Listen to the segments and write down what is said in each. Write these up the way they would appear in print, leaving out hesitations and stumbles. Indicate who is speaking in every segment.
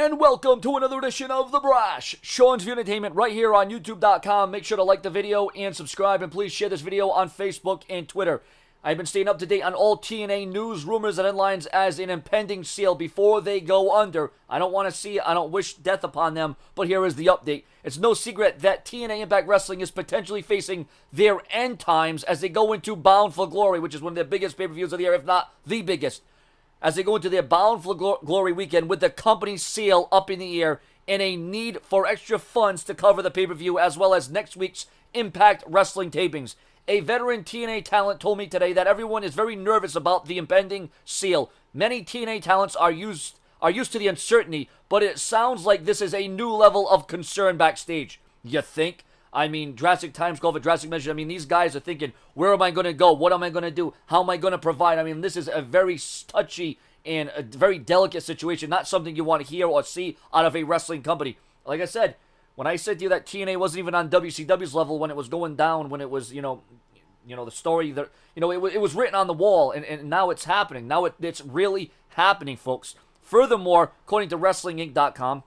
Speaker 1: And welcome to another edition of The Brash, Sean's View Entertainment, right here on YouTube.com. Make sure to like the video and subscribe, and please share this video on Facebook and Twitter. I've been staying up to date on all TNA news, rumors, and headlines as an impending sale before they go under. I don't want to see it. I don't wish death upon them, but here is the update. It's no secret that TNA Impact Wrestling is potentially facing their end times as they go into Bound for Glory, which is one of their biggest pay-per-views of the year, if not the biggest, as they go into their Bound for Glory weekend with the company's sale up in the air and a need for extra funds to cover the pay-per-view as well as next week's Impact Wrestling tapings. A veteran TNA talent told me today that everyone is very nervous about the impending sale. Many TNA talents are used to the uncertainty, but it sounds like this is a new level of concern backstage. You think? I mean, drastic times call for drastic measures. I mean, these guys are thinking, where am I going to go? What am I going to do? How am I going to provide? I mean, this is a very touchy and a very delicate situation. Not something you want to hear or see out of a wrestling company. Like I said, when I said to you that TNA wasn't even on WCW's level when it was going down, when it was, the story that, it was written on the wall, and now it's happening. Now it's really happening, folks. Furthermore, according to WrestlingInc.com,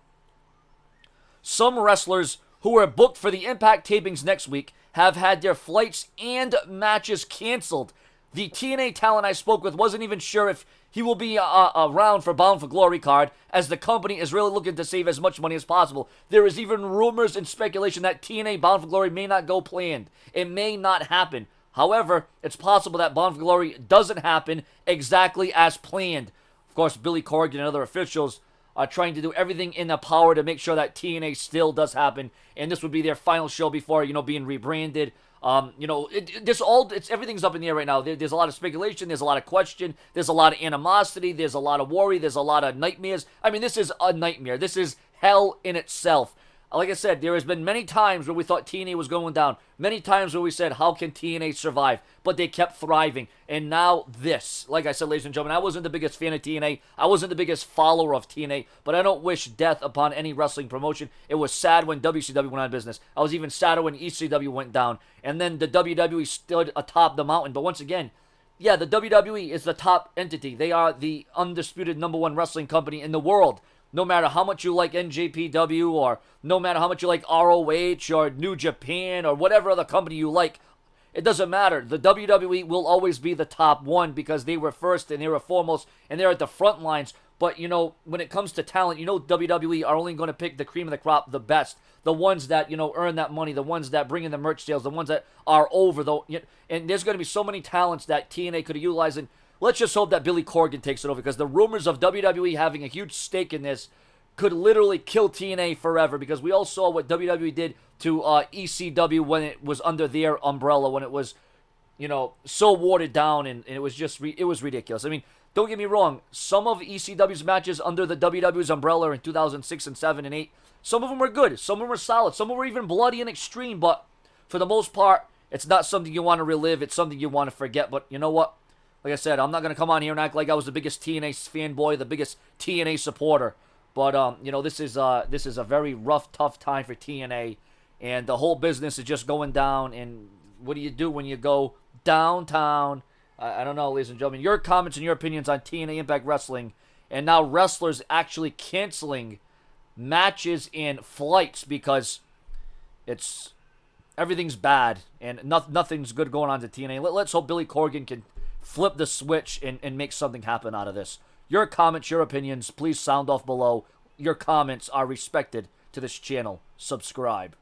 Speaker 1: some wrestlers who are booked for the Impact tapings next week have had their flights and matches canceled. The TNA talent I spoke with wasn't even sure if he will be around for Bound for Glory card, as the company is really looking to save as much money as possible. There is even rumors and speculation that TNA Bound for Glory may not go planned. It may not happen. However, it's possible that Bound for Glory doesn't happen exactly as planned. Of course, Billy Corgan and other officials are trying to do everything in their power to make sure that TNA still does happen, and this would be their final show before, being rebranded. Everything's up in the air right now. There's a lot of speculation, there's a lot of question, there's a lot of animosity, there's a lot of worry, there's a lot of nightmares. I mean, this is a nightmare. This is hell in itself. Like I said, there has been many times where we thought TNA was going down. Many times where we said, how can TNA survive? But they kept thriving. And now this. Like I said, ladies and gentlemen, I wasn't the biggest fan of TNA. I wasn't the biggest follower of TNA. But I don't wish death upon any wrestling promotion. It was sad when WCW went out of business. I was even sadder when ECW went down. And then the WWE stood atop the mountain. But once again, yeah, the WWE is the top entity. They are the undisputed #1 wrestling company in the world. No matter how much you like NJPW, or no matter how much you like ROH or New Japan or whatever other company you like, it doesn't matter. The WWE will always be the top one because they were first and they were foremost and they're at the front lines. But, when it comes to talent, WWE are only going to pick the cream of the crop, the best. The ones that, earn that money, the ones that bring in the merch sales, the ones that are over. And there's going to be so many talents that TNA could have utilized. And let's just hope that Billy Corgan takes it over, because the rumors of WWE having a huge stake in this could literally kill TNA forever, because we all saw what WWE did to ECW when it was under their umbrella, when it was, so watered down, and it was just, it was ridiculous. I mean, don't get me wrong, some of ECW's matches under the WWE's umbrella in 2006 and 7 and 8, some of them were good, some of them were solid, some of them were even bloody and extreme, but for the most part, it's not something you want to relive, it's something you want to forget. But you know what? Like I said, I'm not going to come on here and act like I was the biggest TNA fanboy, the biggest TNA supporter. But, this is a very rough, tough time for TNA. And the whole business is just going down. And what do you do when you go downtown? I don't know, ladies and gentlemen. Your comments and your opinions on TNA Impact Wrestling. And now wrestlers actually canceling matches and flights because everything's bad. And nothing's good going on to TNA. Let's hope Billy Corgan can flip the switch and make something happen out of this. Your comments, your opinions, please sound off below. Your comments are respected to this channel. Subscribe.